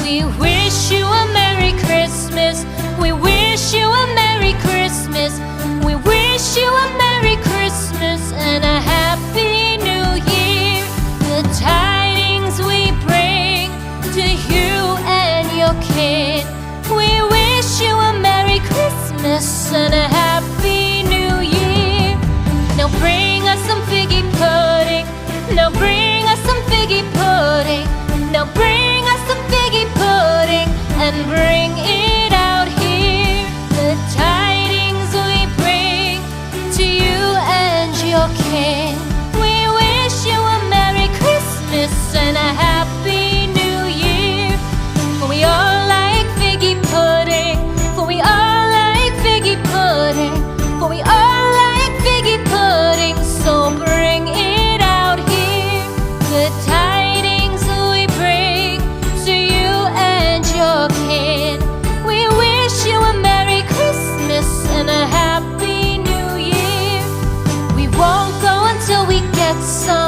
We wish you a Merry Christmas. We wish you a Merry Christmas. We wish you a Merry Christmas and a Happy New Year. The tidings we bring to you and your kid. We wish you a Merry Christmas and a Happy New Year. Now bring us some figgy pudding. Now bring us some figgy pudding. Now bring us some figgy pudding and bring it out here. The tidings we bring to you and your kin. We wish you a Merry Christmas and a Happy New Year. For we all like figgy pudding. For we all like figgy pudding. For we all like figgy pudding. So bring it out here. The tidings we bring to you and your kid. We wish you a Merry Christmas and a Happy New Year. We won't go until we get some